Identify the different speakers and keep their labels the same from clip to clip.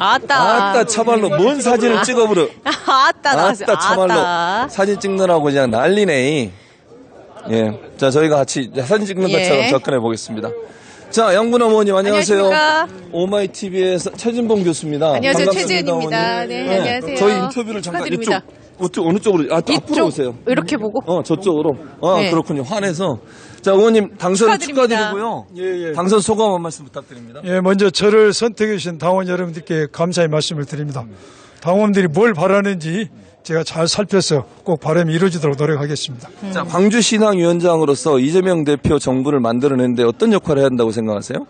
Speaker 1: 아따 참말로 뭔 사진을 찍어버려.
Speaker 2: 아따 나왔어요.
Speaker 1: 아따 참말로
Speaker 2: 아따.
Speaker 1: 사진 찍느라고 그냥 난리네. 예, 자 저희가 같이 사진 찍는
Speaker 2: 예.
Speaker 1: 것처럼 접근해 보겠습니다. 자, 양분 어머님 안녕하세요.
Speaker 2: 안녕하십니까.
Speaker 1: 오마이 TV에서 최진봉 교수입니다.
Speaker 2: 안녕하세요.
Speaker 1: 반갑습니다,
Speaker 2: 최지은입니다.
Speaker 1: 어머니.
Speaker 2: 네, 안녕하세요.
Speaker 1: 저희 인터뷰를 잠깐
Speaker 2: 축하드립니다.
Speaker 1: 이쪽 어느 쪽으로? 앞으로 오세요.
Speaker 2: 이렇게 보고.
Speaker 1: 저쪽으로.
Speaker 2: 네.
Speaker 1: 그렇군요. 환해서. 자, 의원님 당선
Speaker 2: 축하드립니다.
Speaker 1: 축하드리고요.
Speaker 3: 예.
Speaker 1: 당선 소감 한 말씀 부탁드립니다.
Speaker 3: 예, 먼저 저를 선택해 주신 당원 여러분들께 감사의 말씀을 드립니다. 당원들이 뭘 바라는지 제가 잘 살펴서 꼭 바람이 이루어지도록 노력하겠습니다.
Speaker 1: 자, 광주시당위원장으로서 이재명 대표 정부를 만들어내는데 어떤 역할을 해야 한다고 생각하세요?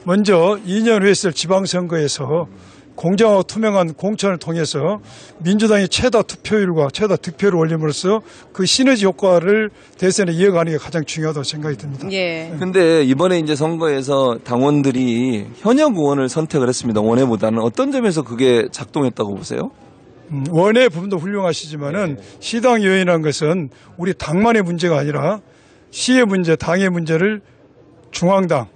Speaker 3: 먼저 2년 후에 있을 지방선거에서 공정하고 투명한 공천을 통해서 민주당이 최다 투표율과 최다 득표를 올림으로써 그 시너지 효과를 대선에 이어가는 게 가장 중요하다고 생각이 듭니다.
Speaker 2: 예.
Speaker 1: 근데 이번에 이제 선거에서 당원들이 현역 의원을 선택을 했습니다. 원외보다는 어떤 점에서 그게 작동했다고 보세요?
Speaker 3: 원외 부분도 훌륭하시지만은 시당 요인이라는 것은 우리 당만의 문제가 아니라 시의 문제, 당의 문제를 중앙당,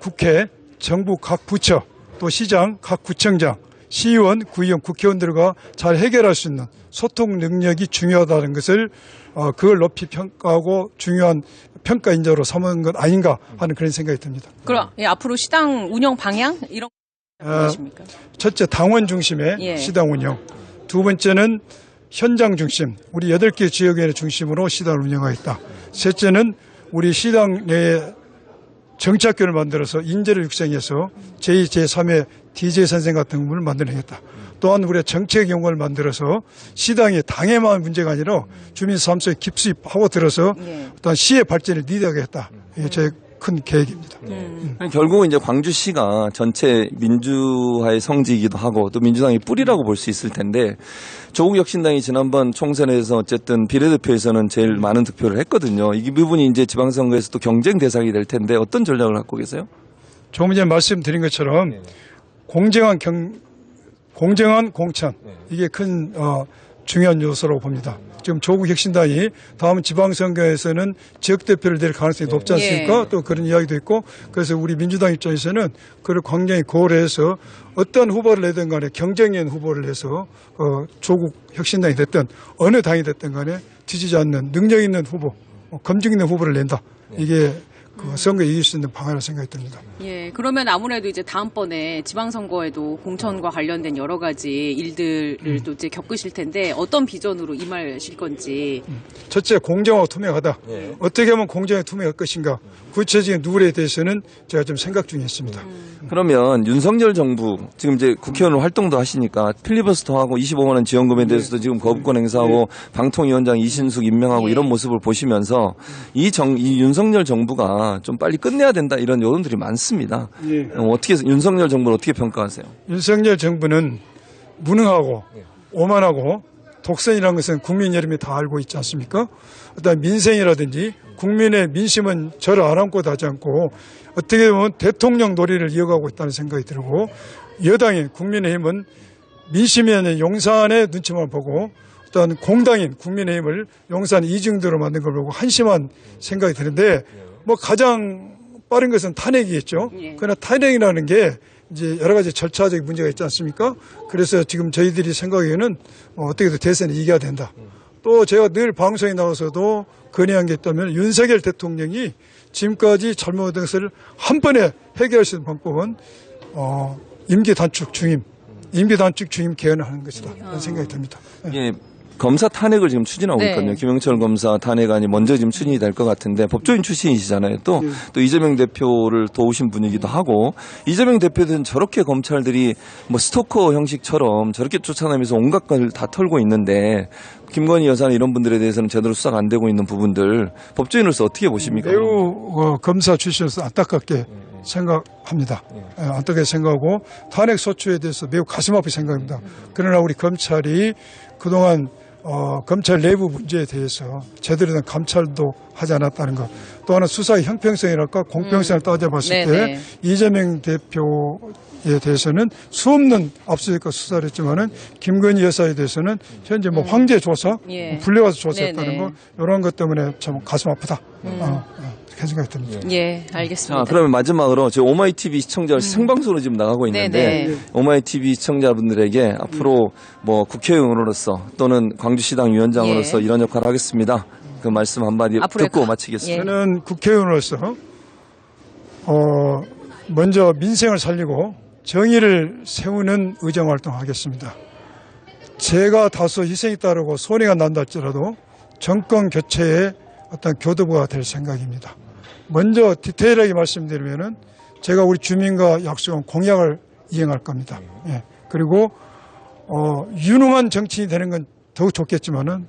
Speaker 3: 국회, 정부 각 부처, 또 시장, 각 구청장, 시의원, 구의원, 국회의원들과 잘 해결할 수 있는 소통 능력이 중요하다는 것을 그걸 높이 평가하고 중요한 평가 인자로 삼은 것 아닌가 하는 그런 생각이 듭니다.
Speaker 2: 그럼 앞으로 시당 운영 방향 이런 거 무엇입니까?
Speaker 3: 첫째, 당원 중심의
Speaker 2: 예.
Speaker 3: 시당 운영. 두 번째는 현장 중심, 우리 8개 지역의 중심으로 시당을 운영하겠다. 셋째는 우리 시당 내에 정치학교를 만들어서 인재를 육성해서 제2, 제3의 DJ 선생 같은 분을 만들어내겠다. 또한 우리가 정책 연구를 만들어서 시당이 당에만 문제가 아니라 주민 삶 속에 깊이 파고들어서 어떤 시의 발전을 리드하겠다. 이게 제 큰 계획입니다.
Speaker 1: 결국은 이제 광주시가 전체 민주화의 성지이기도 하고 또 민주당의 뿌리라고 볼 수 있을 텐데 조국 혁신당이 지난번 총선에서 어쨌든 비례대표에서는 제일 많은 득표를 했거든요. 이 부분이 이제 지방선거에서 또 경쟁 대상이 될 텐데 어떤 전략을 갖고 계세요?
Speaker 3: 조금 전에 말씀드린 것처럼 공정한 공천 이게 큰 중요한 요소라고 봅니다. 지금 조국 혁신당이 다음 지방선거에서는 지역대표를 낼 가능성이 높지 않습니까? 또 그런 이야기도 있고 그래서 우리 민주당 입장에서는 그걸 굉장히 고려해서 어떤 후보를 내든 간에 경쟁인 후보를 내서 조국 혁신당이 됐든 어느 당이 됐든 간에 뒤지지 않는 능력 있는 후보, 검증 있는 후보를 낸다. 이게 그 선거에 이길 수 있는 방안이라고 생각이 듭니다.
Speaker 2: 예, 그러면 아무래도 이제 다음번에 지방선거에도 공천과 관련된 여러 가지 일들을 또 이제 겪으실 텐데 어떤 비전으로 임하실 건지.
Speaker 3: 첫째, 공정하고 투명하다. 어떻게 하면 공정하고 투명할 것인가. 구체적인 룰에 대해서는 제가 좀 생각 중에 있습니다.
Speaker 1: 그러면 윤석열 정부 지금 이제 국회의원 활동도 하시니까 필리버스터하고 25만 원 지원금에 대해서도 지금 거부권 행사하고 방통위원장 이신숙 임명하고 이런 모습을 보시면서 이 윤석열 정부가 좀 빨리 끝내야 된다 이런 여론들이 많습니다. 어떻게 윤석열 정부를 어떻게 평가하세요?
Speaker 3: 윤석열 정부는 무능하고 오만하고 독선이라는 것은 국민 여러분이 다 알고 있지 않습니까? 어떤 민생이라든지 국민의 민심은 저를 아랑곳 하지 않고 어떻게 보면 대통령 놀이를 이어가고 있다는 생각이 들고 여당인 국민의힘은 민심이 아닌 용산의 눈치만 보고 어떤 공당인 국민의힘을 용산 이중도로 만든 걸 보고 한심한 생각이 드는데 뭐 가장 빠른 것은 탄핵이겠죠. 그러나 탄핵이라는 게 이제 여러 가지 절차적 문제가 있지 않습니까? 그래서 지금 저희들이 생각에는 어떻게든 대선에 이겨야 된다. 또 제가 늘 방송에 나와서도 건의한 게 있다면 윤석열 대통령이 지금까지 잘못된 것을 한 번에 해결할 수 있는 방법은 임기 단축 중임 개헌을 하는 것이다. 라는 생각이 듭니다.
Speaker 1: 예. 검사 탄핵을 지금 추진하고 있거든요. 김영철 검사 탄핵안이 먼저 지금 추진이 될 것 같은데 법조인 출신이시잖아요. 또 이재명 대표를 도우신 분이기도 하고 이재명 대표는 저렇게 검찰들이 뭐 스토커 형식처럼 저렇게 쫓아내면서 온갖 걸 다 털고 있는데 김건희 여사나 이런 분들에 대해서는 제대로 수사가 안 되고 있는 부분들 법조인으로서 어떻게 보십니까?
Speaker 3: 매우 검사 출신으로서 안타깝게 생각합니다. 안타깝게 생각하고 탄핵 소추에 대해서 매우 가슴 아프게 생각합니다. 그러나 우리 검찰이 그동안 검찰 내부 문제에 대해서 제대로 된 감찰도 하지 않았다는 것. 또 하나 수사의 형평성이랄까 공평성을 따져봤을
Speaker 2: 네네.
Speaker 3: 때 이재명 대표에 대해서는 수없는 압수수색과 수사를 했지만은 김건희 여사에 대해서는 현재 뭐 황제 조사,
Speaker 2: 예.
Speaker 3: 불려가서 조사했다는
Speaker 2: 네네.
Speaker 3: 거 이런 것 때문에 참 가슴 아프다. 그런 생각이 듭니다.
Speaker 2: 예,
Speaker 1: 자,
Speaker 2: 알겠습니다.
Speaker 1: 그러면 마지막으로 지금 오마이TV 시청자 생방송으로 지금 나가고 있는데
Speaker 2: 네네.
Speaker 1: 오마이TV 시청자분들에게 앞으로 뭐 국회의원으로서 또는 광주시당 위원장으로서
Speaker 2: 예.
Speaker 1: 이런 역할을 하겠습니다. 그 말씀 한마디
Speaker 2: 앞으로의
Speaker 1: 듣고
Speaker 2: 가-
Speaker 1: 마치겠습니다.
Speaker 2: 예.
Speaker 3: 저는 국회의원으로서 먼저 민생을 살리고 정의를 세우는 의정활동하겠습니다. 제가 다소 희생이 따르고 손해가 난다 할지라도 정권 교체의 어떤 교두보가 될 생각입니다. 먼저 디테일하게 말씀드리면은 제가 우리 주민과 약속한 공약을 이행할 겁니다. 예. 그리고 유능한 정치인이 되는 건 더욱 좋겠지만은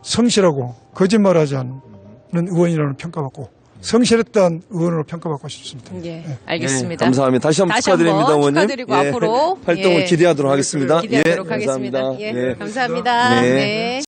Speaker 3: 성실하고 거짓말하지 않는 의원이라는 평가받고 성실했던 의원으로 평가받고 싶습니다.
Speaker 2: 예, 알겠습니다.
Speaker 1: 네, 감사합니다. 다시 한번 축하드립니다, 어머님.
Speaker 2: 축하드리고 앞으로
Speaker 1: 활동을
Speaker 2: 예,
Speaker 1: 기대하도록 하겠습니다.
Speaker 2: 기대하도록
Speaker 1: 예,
Speaker 2: 하겠습니다.
Speaker 1: 감사합니다.
Speaker 2: 예, 감사합니다.
Speaker 1: 네.
Speaker 2: 네.